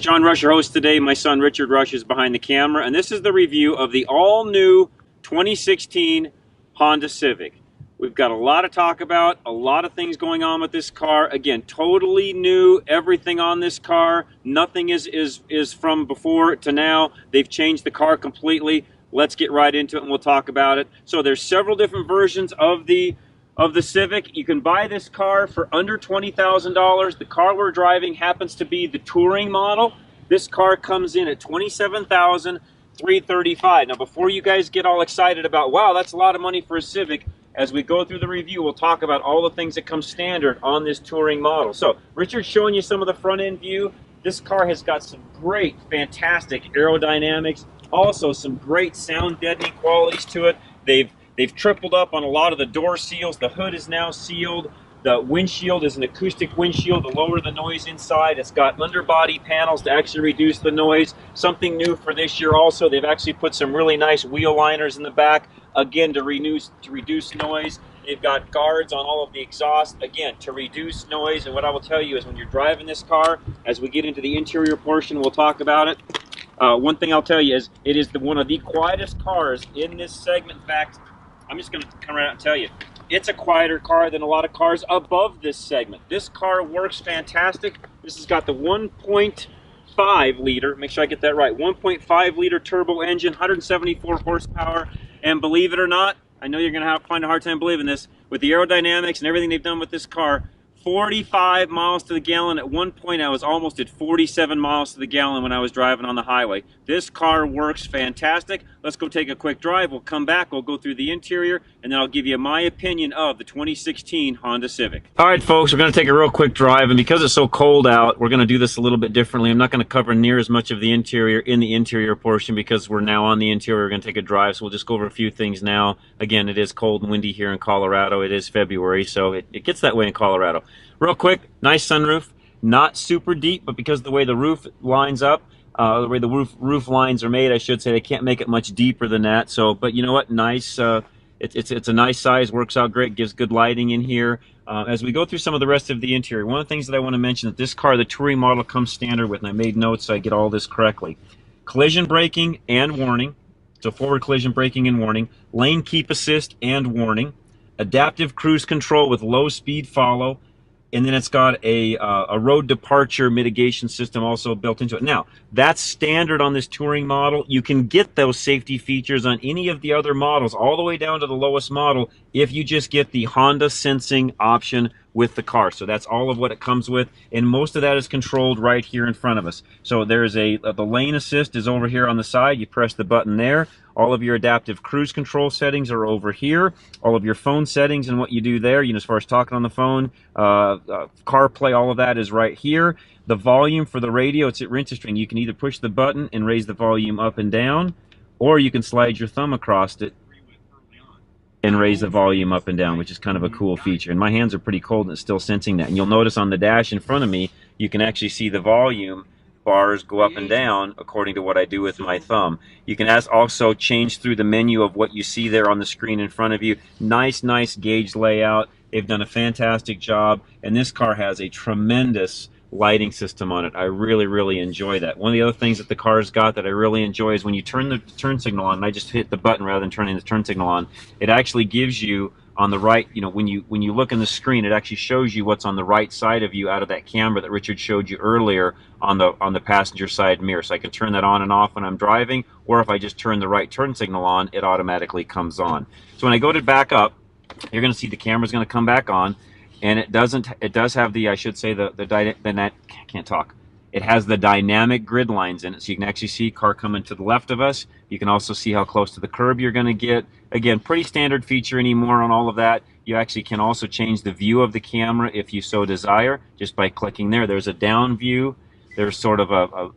John Rush, your host today. My son Richard Rush is behind the camera, and this is the review of the all-new 2016 Honda Civic. We've got a lot to talk about, a lot of things going on with this car. Again, totally new, everything on this car. Nothing is from before to now. They've changed the car completely. Let's get right into it and we'll talk about it. So there's several different versions of the Civic. You can buy this car for under $20,000. The car we're driving happens to be the touring model. This car comes in at $27,335. Now, before you guys get all excited about, wow, that's a lot of money for a Civic, as we go through the review, we'll talk about all the things that come standard on this touring model. So, Richard's showing you some of the front end view. This car has got some great, fantastic aerodynamics. Also, some great sound deadening qualities to it. They've tripled up on a lot of the door seals. The hood is now sealed. The windshield is an acoustic windshield to lower the noise inside. It's got underbody panels to actually reduce the noise. Something new for this year also, they've actually put some really nice wheel liners in the back, again, to reduce noise. They've got guards on all of the exhaust, again, to reduce noise. And what I will tell you is when you're driving this car, as we get into the interior portion, we'll talk about it. One thing I'll tell you is it is one of the quietest cars in this segment. In fact, I'm just going to come right out and tell you, it's a quieter car than a lot of cars above this segment. This car works fantastic. This has got the 1.5 liter, make sure I get that right, 1.5 liter turbo engine, 174 horsepower, and believe it or not, I know you're going to find a hard time believing this, with the aerodynamics and everything they've done with this car, 45 miles to the gallon. At one point I was almost at 47 miles to the gallon when I was driving on the highway. This car works fantastic. Let's go take a quick drive. We'll come back, we'll go through the interior, and then I'll give you my opinion of the 2016 Honda Civic. Alright folks, we're going to take a real quick drive, and because it's so cold out, we're going to do this a little bit differently. I'm not going to cover near as much of the interior in the interior portion because we're now on the interior. We're going to take a drive, so we'll just go over a few things now. Again, it is cold and windy here in Colorado. It is February, so it gets that way in Colorado. Real quick, nice sunroof, not super deep, but because of the way the roof lines up, the way the roof lines are made, I should say, they can't make it much deeper than that. So, but you know what? Nice. It's a nice size. Works out great. Gives good lighting in here. As we go through some of the rest of the interior, one of the things that I want to mention that this car, the touring model, comes standard with, and I made notes so I get all this correctly: collision braking and warning. So forward collision braking and warning, lane keep assist and warning, adaptive cruise control with low speed follow. And then it's got a road departure mitigation system also built into it. Now, that's standard on this touring model. You can get those safety features on any of the other models, all the way down to the lowest model, if you just get the Honda sensing option with the car. So that's all of what it comes with, and most of that is controlled right here in front of us. So there's the lane assist is over here on the side. You press the button there. All of your adaptive cruise control settings are over here. All of your phone settings and what you do there, as far as talking on the phone, CarPlay, all of that is right here. The volume for the radio, it's at rinse string. You can either push the button and raise the volume up and down, or you can slide your thumb across it and raise the volume up and down, which is kind of a cool feature. And my hands are pretty cold and it's still sensing that. And you'll notice on the dash in front of me, you can actually see the volume bars go up and down according to what I do with my thumb. You can also change through the menu of what you see there on the screen in front of you. Nice gauge layout. They've done a fantastic job, and this car has a tremendous lighting system on it. I really enjoy that. One of the other things that the car's got that I really enjoy is when you turn the turn signal on, and I just hit the button rather than turning the turn signal on, it actually gives you on the right, when you look in the screen, it actually shows you what's on the right side of you out of that camera that Richard showed you earlier on the passenger side mirror. So I can turn that on and off when I'm driving, or if I just turn the right turn signal on, it automatically comes on. So when I go to back up, you're going to see the camera's going to come back on, and it does have the, I should say, it has the dynamic grid lines in it, so you can actually see car coming to the left of us. You can also see how close to the curb you're going to get. Again, pretty standard feature anymore on all of that. You actually can also change the view of the camera if you so desire, just by clicking there. There's a down view, there's sort of a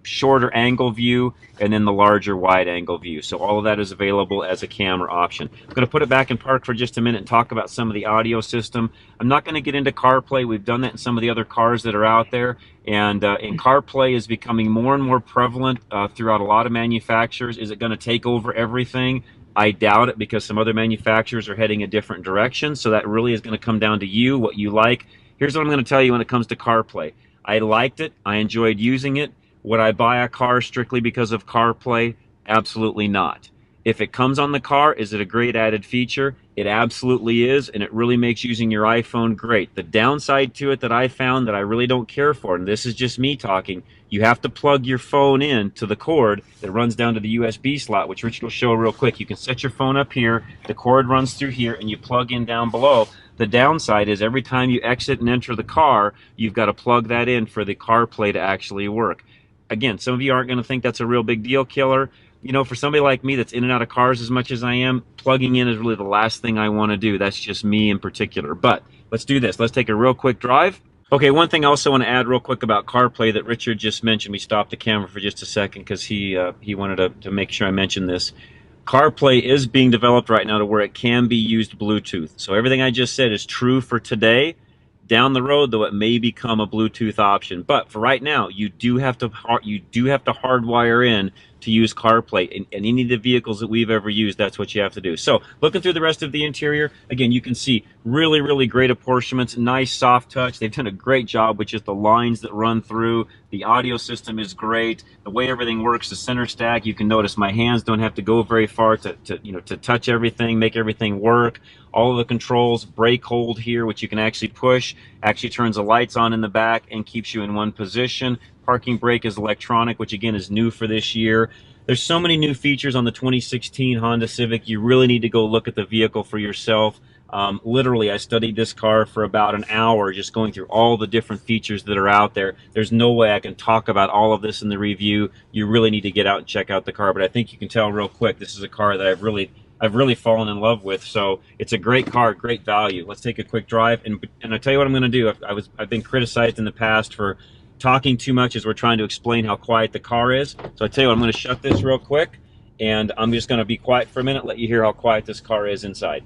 shorter angle view, and then the larger wide angle view. So all of that is available as a camera option. I'm going to put it back in park for just a minute and talk about some of the audio system. I'm not going to get into CarPlay. We've done that in some of the other cars that are out there. And CarPlay is becoming more and more prevalent throughout a lot of manufacturers. Is it going to take over everything? I doubt it, because some other manufacturers are heading a different direction. So that really is going to come down to you, what you like. Here's what I'm going to tell you when it comes to CarPlay. I liked it. I enjoyed using it. Would I buy a car strictly because of CarPlay? Absolutely not. If it comes on the car, is it a great added feature? It absolutely is, and it really makes using your iPhone great. The downside to it that I found that I really don't care for, and this is just me talking, you have to plug your phone in to the cord that runs down to the USB slot, which Richard will show real quick. You can set your phone up here, the cord runs through here, and you plug in down below. The downside is every time you exit and enter the car, you've got to plug that in for the CarPlay to actually work. Again, some of you aren't going to think that's a real big deal killer. You know, for somebody like me that's in and out of cars as much as I am, plugging in is really the last thing I want to do. That's just me in particular. But let's do this. Let's take a real quick drive. Okay, one thing I also want to add real quick about CarPlay that Richard just mentioned. We stopped the camera for just a second because he wanted to make sure I mentioned this. CarPlay is being developed right now to where it can be used Bluetooth. So everything I just said is true for today. Down the road, though, it may become a Bluetooth option. But for right now, you do have to hardwire in to use CarPlay. In any of the vehicles that we've ever used, that's what you have to do. So looking through the rest of the interior, again, you can see really, really great apportionments, nice soft touch. They've done a great job with just the lines that run through. The audio system is great. The way everything works, the center stack, you can notice my hands don't have to go very far to touch everything, make everything work. All of the controls, brake hold here, which you can actually push, actually turns the lights on in the back and keeps you in one position. Parking brake is electronic, which again is new for this year. There's so many new features on the 2016 Honda Civic. You really need to go look at the vehicle for yourself. Literally, I studied this car for about an hour, just going through all the different features that are out there. There's no way I can talk about all of this in the review. You really need to get out and check out the car. But I think you can tell real quick, this is a car that I've really fallen in love with. So it's a great car, great value. Let's take a quick drive, and I'll tell you what I'm going to do. I've been criticized in the past for talking too much as we're trying to explain how quiet the car is. So I tell you what, I'm going to shut this real quick, and I'm just going to be quiet for a minute, let you hear how quiet this car is inside.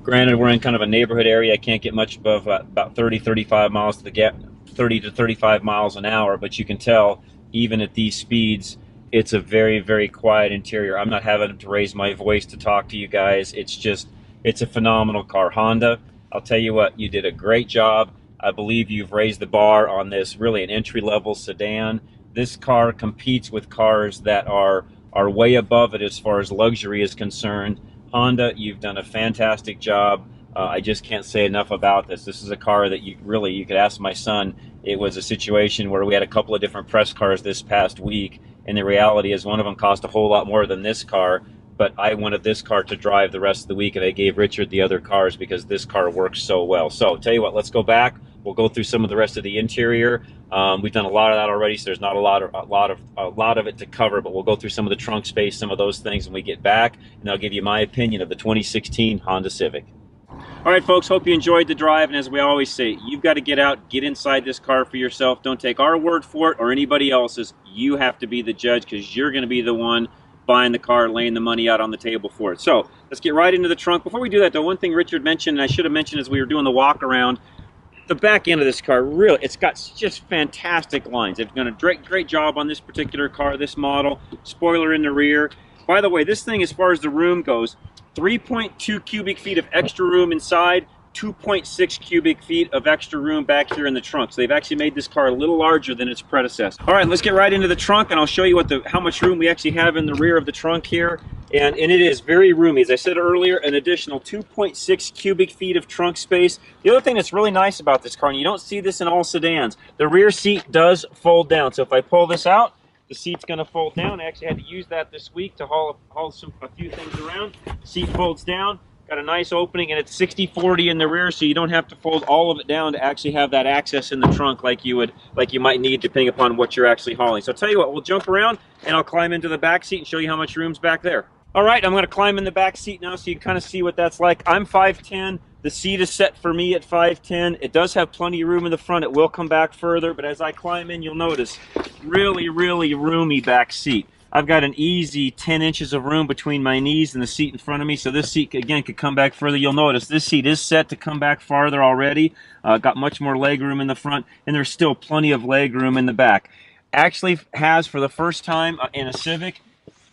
Granted, we're in kind of a neighborhood area. I can't get much above about 35 miles to the gap, 30 to 35 miles an hour, but you can tell even at these speeds, it's a very, very quiet interior. I'm not having to raise my voice to talk to you guys. It's a phenomenal car. Honda, I'll tell you what, you did a great job. I believe you've raised the bar on this, really an entry-level sedan. This car competes with cars that are way above it as far as luxury is concerned. Honda, you've done a fantastic job. I just can't say enough about this. This is a car that you could ask my son. It was a situation where we had a couple of different press cars this past week, and the reality is one of them cost a whole lot more than this car, but I wanted this car to drive the rest of the week, and I gave Richard the other cars because this car works so well. So tell you what, let's go back. We'll go through some of the rest of the interior. We've done a lot of that already, so there's not a lot of it to cover, but we'll go through some of the trunk space, some of those things when we get back, and I'll give you my opinion of the 2016 Honda Civic. All right, folks, hope you enjoyed the drive, and as we always say, you've got to get out, get inside this car for yourself. Don't take our word for it or anybody else's. You have to be the judge because you're going to be the one buying the car, laying the money out on the table for it. So let's get right into the trunk. Before we do that, though, one thing Richard mentioned, and I should have mentioned as we were doing the walk around, the back end of this car, really, it's got just fantastic lines. They've done a great job on this particular car, this model. Spoiler in the rear. By the way, this thing, as far as the room goes, 3.2 cubic feet of extra room inside, 2.6 cubic feet of extra room back here in the trunk. So they've actually made this car a little larger than its predecessor. All right, let's get right into the trunk, and I'll show you how much room we actually have in the rear of the trunk here. And it is very roomy. As I said earlier, an additional 2.6 cubic feet of trunk space. The other thing that's really nice about this car, and you don't see this in all sedans, the rear seat does fold down. So if I pull this out, the seat's going to fold down. I actually had to use that this week to haul a few things around. Seat folds down. Got a nice opening, and it's 60/40 in the rear, so you don't have to fold all of it down to actually have that access in the trunk like you might need depending upon what you're actually hauling. So I'll tell you what, we'll jump around and I'll climb into the back seat and show you how much room's back there. All right, I'm going to climb in the back seat now so you can kind of see what that's like. I'm 5'10". The seat is set for me at 5'10". It does have plenty of room in the front. It will come back further, but as I climb in, you'll notice really, really roomy back seat. I've got an easy 10 inches of room between my knees and the seat in front of me, so this seat, again, could come back further. You'll notice this seat is set to come back farther already. Got much more leg room in the front, and there's still plenty of leg room in the back. Actually has, for the first time in a Civic,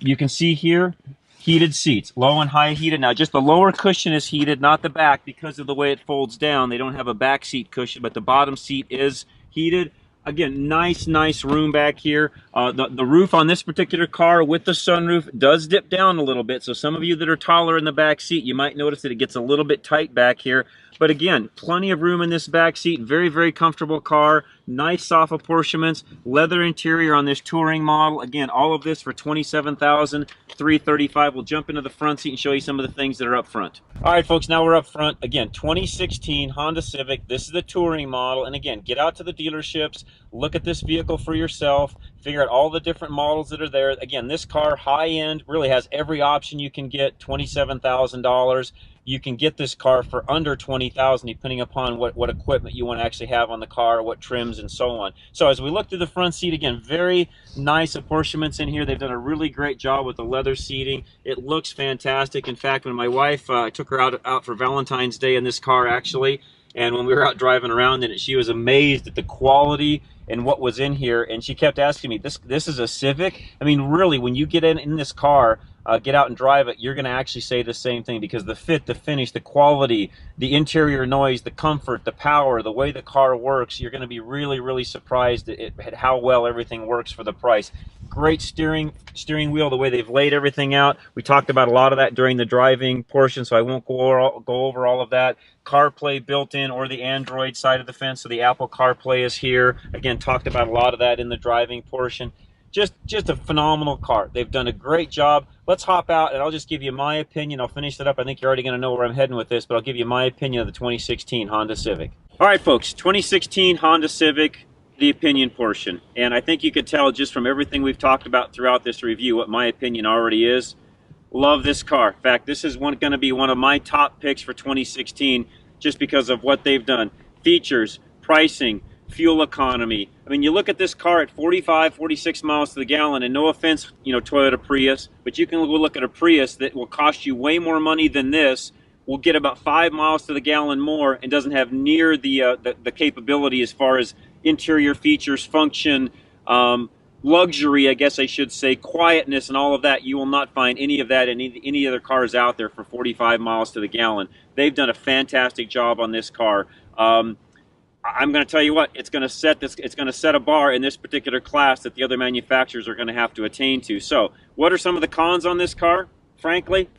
You can see here, heated seats, low and high heated. Now, just the lower cushion is heated, not the back, because of the way it folds down. They don't have a back seat cushion, but the bottom seat is heated. Again, nice room back here. The roof on this particular car with the sunroof does dip down a little bit. So some of you that are taller in the back seat, you might notice that it gets a little bit tight back here. But again, plenty of room in this back seat. Very comfortable car. Nice soft apportionments. Leather interior on this touring model. Again, all of this for $27,335. We'll jump into the front seat and show you some of the things that are up front. All right, folks, now we're up front. Again, 2016 Honda Civic. This is the touring model. And again, get out to the dealerships. Look at this vehicle for yourself. Figure out all the different models that are there. Again, this car, high end, really has every option you can get. $27,000. You can get this car for under $20,000 depending upon what equipment you want to actually have on the car, what trims and so on. So as we look through the front seat, again, very nice apportionments in here. They've done a really great job with the leather seating. It looks fantastic. In fact, when my wife, I took her out for Valentine's Day in this car actually, and when we were out driving around in it, she was amazed at the quality and what was in here, and she kept asking me, this is a Civic? I mean, really, when you get in this car, get out and drive it, you're going to actually say the same thing, because the fit, the finish, the quality, the interior noise, the comfort, the power, the way the car works, you're going to be really surprised at how well everything works for the price. Great steering wheel, the way they've laid everything out. We talked about a lot of that during the driving portion, so I won't go over all of that. CarPlay built in, or the Android side of the fence, so the Apple CarPlay is here. Again, talked about a lot of that in the driving portion. Just a phenomenal car. They've done a great job. Let's hop out and I'll just give you my opinion. I'll finish that up. I think you're already going to know where I'm heading with this, but I'll give you my opinion of the 2016 Honda Civic. All right, folks, 2016 Honda Civic, the opinion portion. And I think you could tell just from everything we've talked about throughout this review what my opinion already is. Love this car. In fact, this is going to be one of my top picks for 2016 just because of what they've done. Features, pricing, fuel economy. I mean, you look at this car at 45, 46 miles to the gallon, and no offense, Toyota Prius, but you can look at a Prius that will cost you way more money than this, will get about 5 miles to the gallon more, and doesn't have near the capability as far as interior features, function, luxury, I guess I should say, quietness, and all of that. You will not find any of that in any other cars out there for 45 miles to the gallon. They've done a fantastic job on this car. I'm going to tell you what, it's going to set a bar in this particular class that the other manufacturers are going to have to attain to. So, what are some of the cons on this car? Frankly,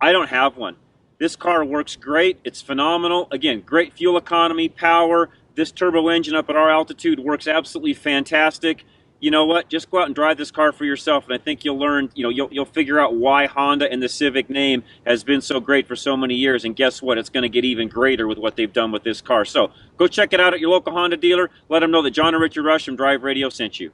I don't have one. This car works great. It's phenomenal. Again, great fuel economy, power. This turbo engine up at our altitude works absolutely fantastic. You know what? Just go out and drive this car for yourself, and I think you'll learn, you'll figure out why Honda and the Civic name has been so great for so many years, and guess what? It's going to get even greater with what they've done with this car. So go check it out at your local Honda dealer. Let them know that John and Richard Rush from Drive Radio sent you.